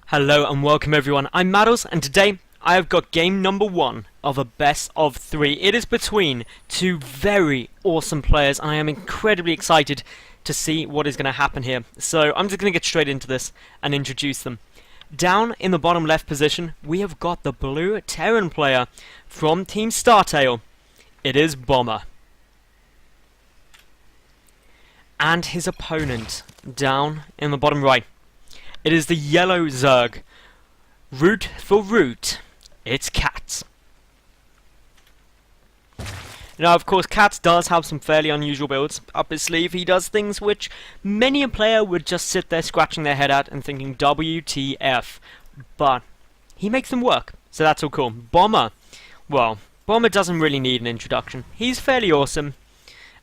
Hello and welcome everyone, I'm Madals and today I have got game number 1 of a best of 3. It is between two very awesome players and I am incredibly excited to see what is going to happen here. So I'm just going to get straight into this and introduce them. Down in the bottom left position we have got the blue Terran player from Team Startail. It is Bomber. And his opponent down in the bottom right. It is the yellow Zerg. Root for root, it's CatZ. Now, of course, CatZ does have some fairly unusual builds up his sleeve. He does things which many a player would just sit there scratching their head at and thinking, WTF. But he makes them work, so that's all cool. Bomber. Well, Bomber doesn't really need an introduction. He's fairly awesome,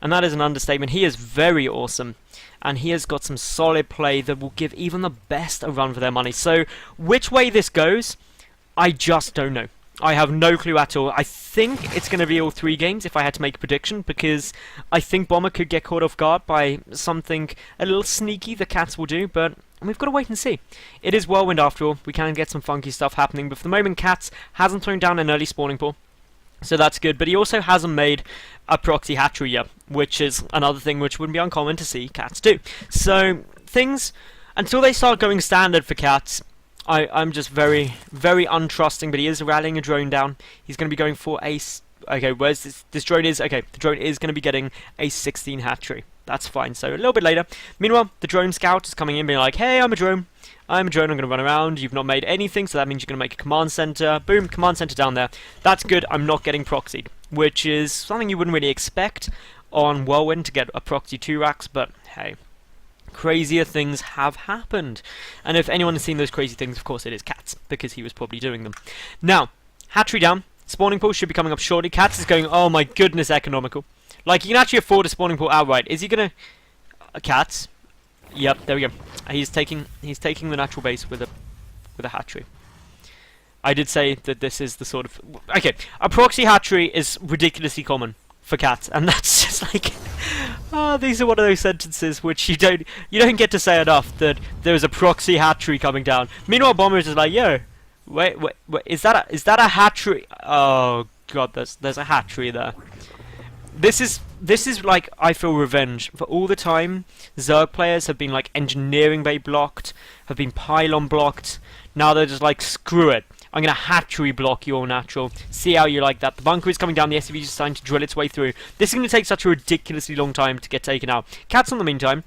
and that is an understatement. He is very awesome. And he has got some solid play that will give even the best a run for their money. So, which way this goes, I just don't know. I have no clue at all. I think it's going to be all 3 games if I had to make a prediction, because I think Bomber could get caught off guard by something a little sneaky the CatZ will do, but we've got to wait and see. It is Whirlwind after all. We can get some funky stuff happening, but for the moment CatZ hasn't thrown down an early spawning pool. So that's good, but he also hasn't made a proxy hatchery yet, which is another thing which wouldn't be uncommon to see CatZ do. So, things, until they start going standard for CatZ, I'm just very, very untrusting, but he is rallying a drone down. He's going to be going for a... Okay, where's this? This drone is... Okay, the drone is going to be getting a 16 hatchery. That's fine, so a little bit later. Meanwhile, the drone scout is coming in being like, hey, I'm a drone, I'm going to run around, you've not made anything, so that means you're going to make a command center. Boom, command center down there. That's good, I'm not getting proxied, which is something you wouldn't really expect on Whirlwind to get a proxy 2 racks, but hey, crazier things have happened. And if anyone has seen those crazy things, of course it is CatZ, because he was probably doing them. Now, hatchery down, spawning pool should be coming up shortly. CatZ is going, oh my goodness, economical. Like, you can actually afford a spawning pool outright. Is he gonna... CatZ? Yep, there we go. He's taking the natural base with a hatchery. I did say that this is the sort of... Okay, a proxy hatchery is ridiculously common for CatZ, and that's just like... these are one of those sentences which you don't get to say enough, that there's a proxy hatchery coming down. Meanwhile, Bomber is just like, yo, wait, is that a hatchery? Oh god, there's a hatchery there. This is like, I feel revenge for all the time Zerg players have been like engineering bay blocked, have been pylon blocked. Now they're just like, screw it, I'm gonna hatchery block your natural. See how you like that. The bunker is coming down, the SCV is starting to drill its way through. This is gonna take such a ridiculously long time to get taken out. CatZ in the meantime,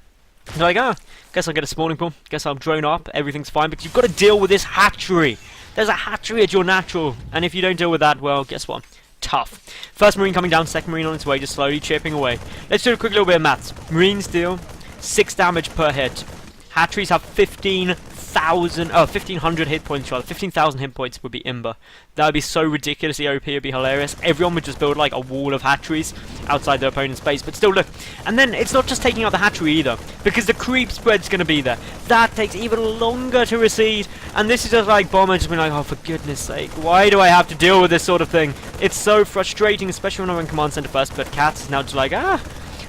they're like, guess I'll get a spawning pool, guess I'll drone up, everything's fine, because you've got to deal with this hatchery. There's a hatchery at your natural, and if you don't deal with that, well, guess what? Tough. First Marine coming down, second Marine on its way, just slowly chipping away. Let's do a quick little bit of maths. Marines deal 6 damage per hit. Hatcheries have 1500 hit points rather. 15,000 hit points would be Imber. That would be so ridiculously OP, it would be hilarious. Everyone would just build like a wall of hatcheries outside their opponent's base. But still, look. And then it's not just taking out the hatchery either, because the creep spread's going to be there. That takes even longer to recede. And this is just like Bomber just being like, oh, for goodness sake, why do I have to deal with this sort of thing? It's so frustrating, especially when I'm in command center first. But CatZ is now just like, I've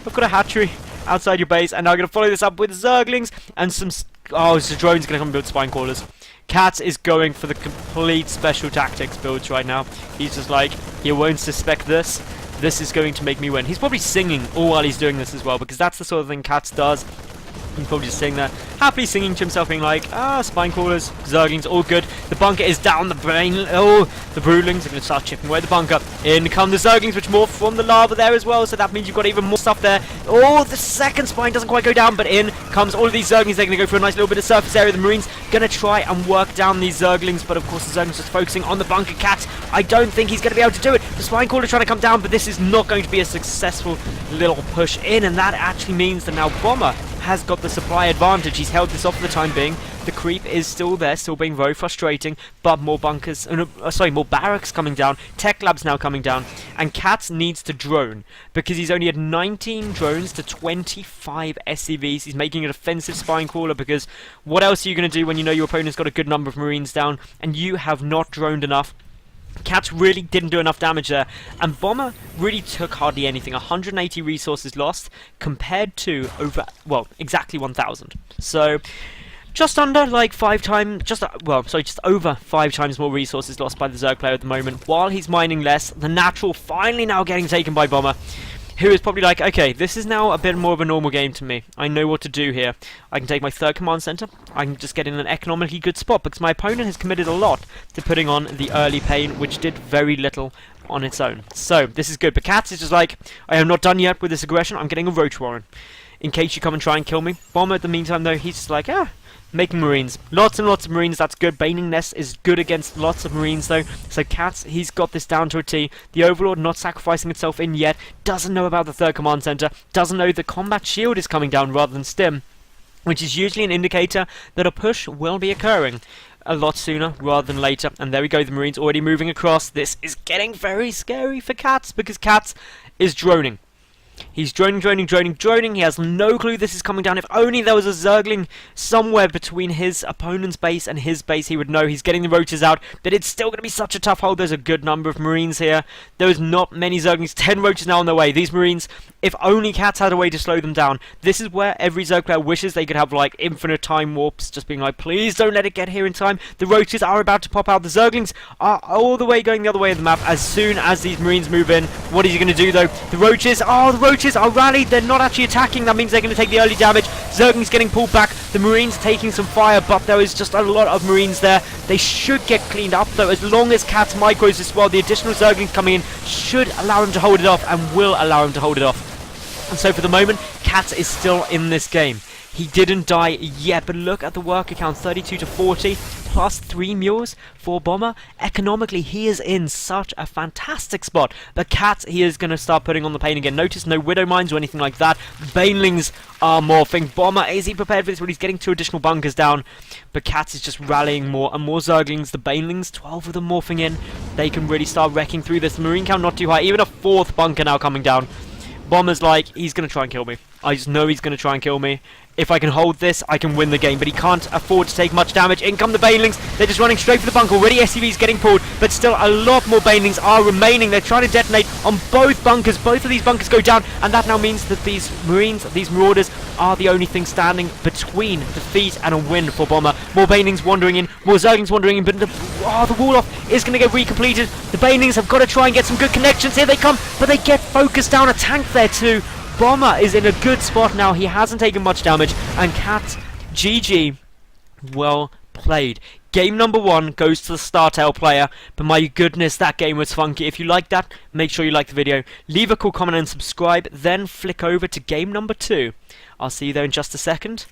got a hatchery outside your base, and now I'm going to follow this up with Zerglings and some... Oh, so drone's going to come and build spine crawlers. CatZ is going for the complete special tactics builds right now. He's just like, he won't suspect this. This is going to make me win. He's probably singing all while he's doing this as well, because that's the sort of thing CatZ does. He's probably just sitting there, happily singing to himself, being like, spine crawlers, Zerglings, all good. The bunker is down, the brain, the broodlings are going to start chipping away the bunker. In come the Zerglings, which morph from the lava there as well, so that means you've got even more stuff there. Oh, the second spine doesn't quite go down, but in comes all of these Zerglings. They're going to go for a nice little bit of surface area. The Marines going to try and work down these Zerglings, but of course the Zerglings just focusing on the bunker. CatZ, I don't think he's going to be able to do it. The spine crawler trying to come down, but this is not going to be a successful little push in, and that actually means that now Bomber has got the supply advantage. He's held this off for the time being. The creep is still there, still being very frustrating, but more bunkers, more barracks coming down, tech labs now coming down, and CatZ needs to drone, because he's only had 19 drones to 25 SCVs. He's making a defensive spine crawler, because what else are you going to do when you know your opponent's got a good number of Marines down, and you have not droned enough? CatZ really didn't do enough damage there, and Bomber really took hardly anything. 180 resources lost compared to exactly 1,000. So just under like 5 times, just over 5 times more resources lost by the Zerg player at the moment. While he's mining less, the natural finally now getting taken by Bomber, who is probably like, okay, this is now a bit more of a normal game to me. I know what to do here. I can take my third command center. I can just get in an economically good spot because my opponent has committed a lot to putting on the early pain, which did very little on its own. So this is good. But CatZ is just like, I am not done yet with this aggression. I'm getting a Roach Warren in case you come and try and kill me. Bomber, at the meantime, though, he's just like, making Marines. Lots and lots of Marines, that's good. Baning Nest is good against lots of Marines, though. So CatZ, he's got this down to a T. The Overlord not sacrificing itself in yet. Doesn't know about the third command center. Doesn't know the combat shield is coming down rather than stim, which is usually an indicator that a push will be occurring a lot sooner rather than later. And there we go, the Marines already moving across. This is getting very scary for CatZ because CatZ is droning. He's droning. He has no clue this is coming down. If only there was a Zergling somewhere between his opponent's base and his base, he would know. He's getting the roaches out, but it's still going to be such a tough hold. There's a good number of Marines here. There's not many Zerglings. 10 roaches now on their way. These Marines, if only CatZ had a way to slow them down. This is where every Zerg player wishes they could have like infinite time warps, just being like, please don't let it get here in time. The roaches are about to pop out. The Zerglings are all the way going the other way of the map as soon as these Marines move in. What is he going to do though? The roaches are rallied. They're not actually attacking. That means they're going to take the early damage. Zerglings getting pulled back. The Marines taking some fire, but there is just a lot of Marines there. They should get cleaned up though, as long as CatZ micros as well. The additional Zerglings coming in should allow him to hold it off and will allow him to hold it off. And so for the moment, CatZ is still in this game. He didn't die yet, but look at the worker count, 32 to 40, plus 3 mules for Bomber. Economically, he is in such a fantastic spot. But CatZ, he is going to start putting on the pain again. Notice no Widow Mines or anything like that. Banelings are morphing. Bomber, is he prepared for this? Well, he's getting 2 additional bunkers down. But CatZ is just rallying more and more Zerglings. The Banelings, 12 of them morphing in. They can really start wrecking through this. The Marine count not too high. Even a 4th bunker now coming down. Bomber's like, he's going to try and kill me. I just know he's going to try and kill me. If I can hold this, I can win the game, but he can't afford to take much damage. In come the Banelings. They're just running straight for the bunker. Already SCV's getting pulled, but still a lot more Banelings are remaining. They're trying to detonate on both bunkers. Both of these bunkers go down, and that now means that these Marines, these Marauders, are the only thing standing between defeat and a win for Bomber. More Banelings wandering in, more Zerglings wandering in, but the wall off is going to get recompleted. The Banelings have got to try and get some good connections. Here they come, but they get focused down. A tank there too. Bomber is in a good spot now. He hasn't taken much damage. And CatZ, GG, well played. Game number 1 goes to the StarTale player. But my goodness, that game was funky. If you like that, make sure you like the video. Leave a cool comment and subscribe. Then flick over to game number 2. I'll see you there in just a second.